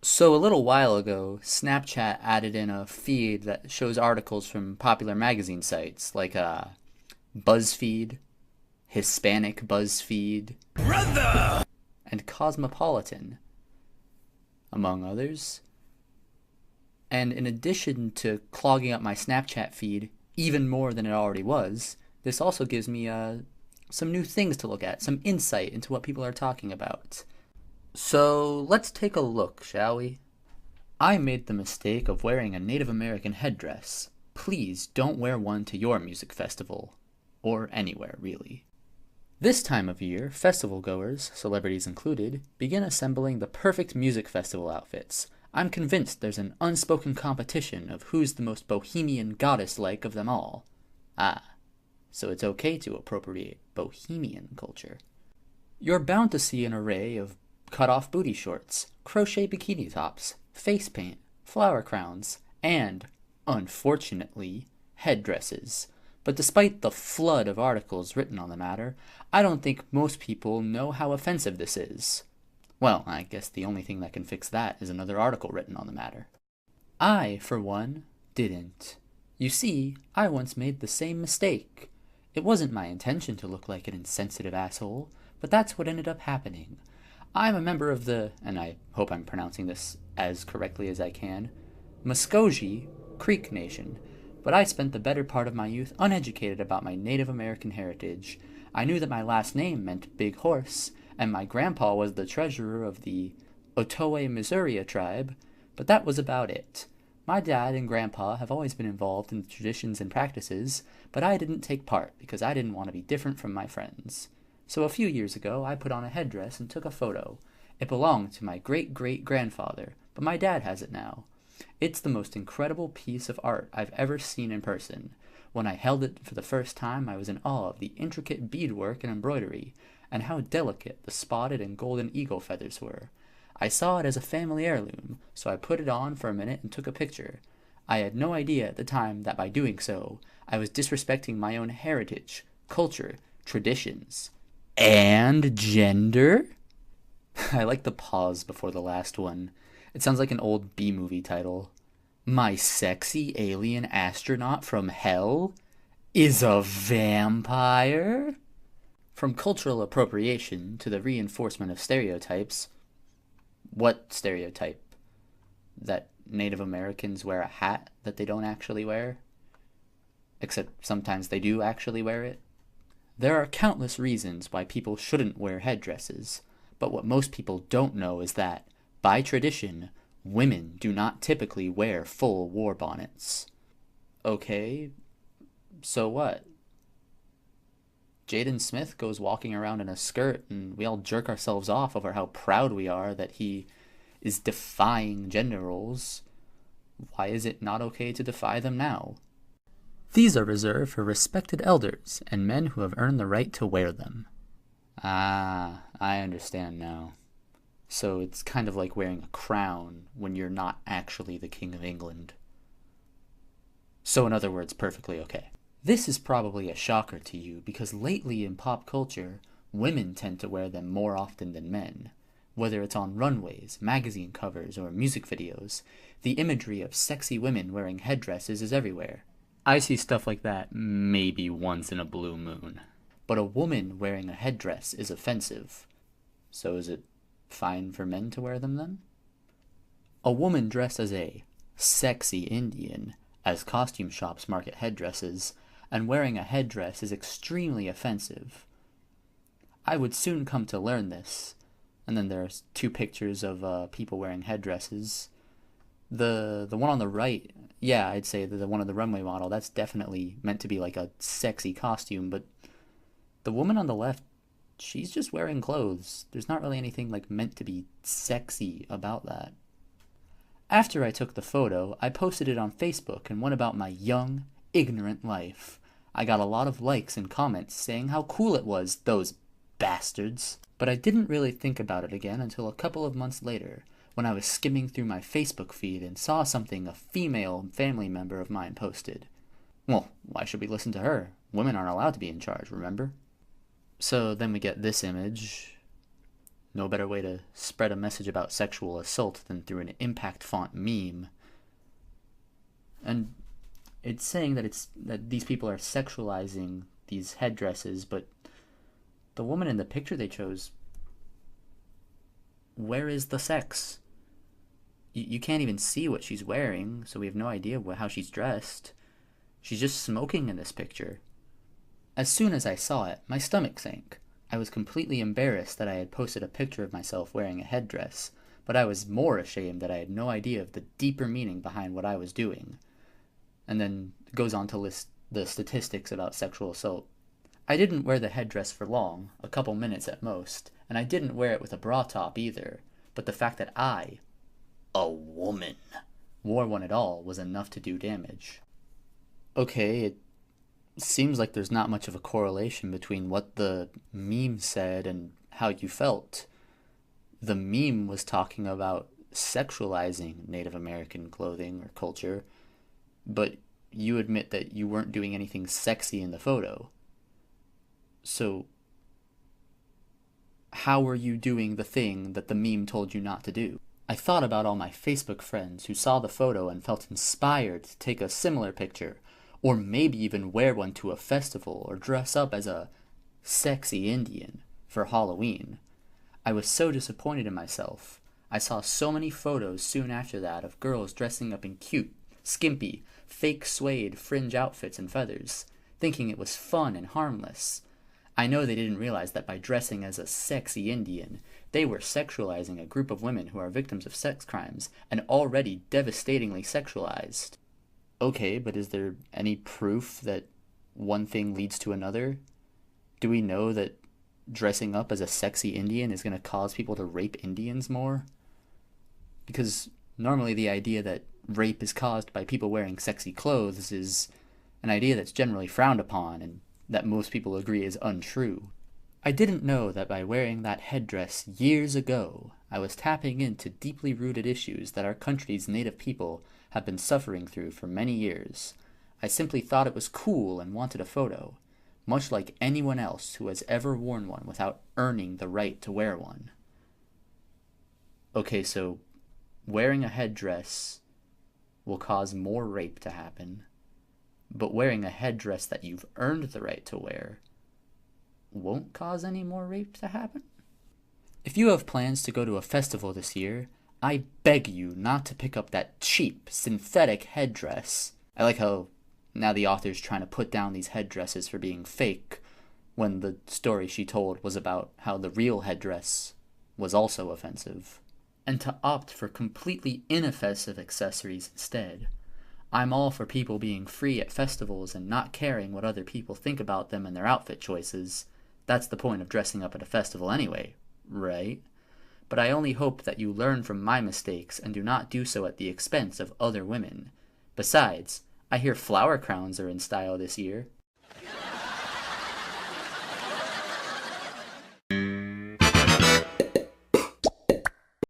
So a little while ago, Snapchat added in a feed that shows articles from popular magazine sites like BuzzFeed, Hispanic BuzzFeed, and Cosmopolitan, among others. And in addition to clogging up my Snapchat feed even more than it already was, this also gives me some new things to look at, some insight into what people are talking about. So let's take a look, shall we? I made the mistake of wearing a Native American headdress. Please don't wear one to your music festival. Or anywhere, really. This time of year, festival goers, celebrities included, begin assembling the perfect music festival outfits. I'm convinced there's an unspoken competition of who's the most bohemian goddess-like of them all. Ah, so it's okay to appropriate bohemian culture. You're bound to see an array of cut-off booty shorts, crochet bikini tops, face paint, flower crowns, and, unfortunately, headdresses. But despite the flood of articles written on the matter, I don't think most people know how offensive this is. Well, I guess the only thing that can fix that is another article written on the matter. I, for one, didn't. You see, I once made the same mistake. It wasn't my intention to look like an insensitive asshole, but that's what ended up happening. I'm a member of the, and I hope I'm pronouncing this as correctly as I can, Muskogee Creek Nation, but I spent the better part of my youth uneducated about my Native American heritage. I knew that my last name meant big horse, and my grandpa was the treasurer of the Otoe Missouri tribe, but that was about it. My dad and grandpa have always been involved in the traditions and practices, but I didn't take part because I didn't want to be different from my friends. So a few years ago, I put on a headdress and took a photo. It belonged to my great-great-grandfather, but my dad has it now. It's the most incredible piece of art I've ever seen in person. When I held it for the first time, I was in awe of the intricate beadwork and embroidery, and how delicate the spotted and golden eagle feathers were. I saw it as a family heirloom, so I put it on for a minute and took a picture. I had no idea at the time that by doing so, I was disrespecting my own heritage, culture, traditions, and gender? I like the pause before the last one. It sounds like an old B-movie title. My sexy alien astronaut from hell is a vampire? From cultural appropriation to the reinforcement of stereotypes. What stereotype? That Native Americans wear a hat that they don't actually wear? Except sometimes they do actually wear it. There are countless reasons why people shouldn't wear headdresses, but what most people don't know is that, by tradition, women do not typically wear full war bonnets. Okay, so what? Jaden Smith goes walking around in a skirt and we all jerk ourselves off over how proud we are that he is defying gender roles. Why is it not okay to defy them now? These are reserved for respected elders and men who have earned the right to wear them. Ah, I understand now. So it's kind of like wearing a crown when you're not actually the King of England. So in other words, perfectly okay. This is probably a shocker to you because lately in pop culture, women tend to wear them more often than men. Whether it's on runways, magazine covers, or music videos, the imagery of sexy women wearing headdresses is everywhere. I see stuff like that maybe once in a blue moon. But a woman wearing a headdress is offensive. So is it fine for men to wear them then? A woman dressed as a sexy Indian, as costume shops market headdresses, and wearing a headdress is extremely offensive. I would soon come to learn this. And then there's two pictures of people wearing headdresses. The one on the right, yeah, I'd say the one of the runway model, that's definitely meant to be like a sexy costume, but the woman on the left, she's just wearing clothes. There's not really anything like meant to be sexy about that. After I took the photo, I posted it on Facebook and went about my young, ignorant life. I got a lot of likes and comments saying how cool it was, those bastards. But I didn't really think about it again until a couple of months later, when I was skimming through my Facebook feed and saw something a female family member of mine posted. Well, why should we listen to her? Women aren't allowed to be in charge, remember? So then we get this image. No better way to spread a message about sexual assault than through an impact font meme. And it's saying that these people are sexualizing these headdresses, but the woman in the picture they chose, where is the sex? You can't even see what she's wearing, so we have no idea how she's dressed. She's just smoking in this picture. As soon as I saw it, my stomach sank. I was completely embarrassed that I had posted a picture of myself wearing a headdress, but I was more ashamed that I had no idea of the deeper meaning behind what I was doing. And then goes on to list the statistics about sexual assault. I didn't wear the headdress for long, a couple minutes at most, and I didn't wear it with a bra top either, but the fact that I, a woman, wore one at all was enough to do damage. Okay, it seems like there's not much of a correlation between what the meme said and how you felt. The meme was talking about sexualizing Native American clothing or culture, but you admit that you weren't doing anything sexy in the photo. So, how were you doing the thing that the meme told you not to do? I thought about all my Facebook friends who saw the photo and felt inspired to take a similar picture, or maybe even wear one to a festival or dress up as a sexy Indian for Halloween. I was so disappointed in myself. I saw so many photos soon after that of girls dressing up in cute, skimpy, fake suede fringe outfits and feathers, thinking it was fun and harmless. I know they didn't realize that by dressing as a sexy Indian, they were sexualizing a group of women who are victims of sex crimes and already devastatingly sexualized. Okay, but is there any proof that one thing leads to another? Do we know that dressing up as a sexy Indian is going to cause people to rape Indians more? Because normally the idea that rape is caused by people wearing sexy clothes is an idea that's generally frowned upon and that most people agree is untrue. I didn't know that by wearing that headdress years ago, I was tapping into deeply rooted issues that our country's native people have been suffering through for many years. I simply thought it was cool and wanted a photo, much like anyone else who has ever worn one without earning the right to wear one. Okay, so wearing a headdress will cause more rape to happen, but wearing a headdress that you've earned the right to wear won't cause any more rape to happen? If you have plans to go to a festival this year, I beg you not to pick up that cheap, synthetic headdress. I like how now the author's trying to put down these headdresses for being fake, when the story she told was about how the real headdress was also offensive. And to opt for completely inoffensive accessories instead. I'm all for people being free at festivals and not caring what other people think about them and their outfit choices. That's the point of dressing up at a festival anyway, right? But I only hope that you learn from my mistakes and do not do so at the expense of other women. Besides, I hear flower crowns are in style this year.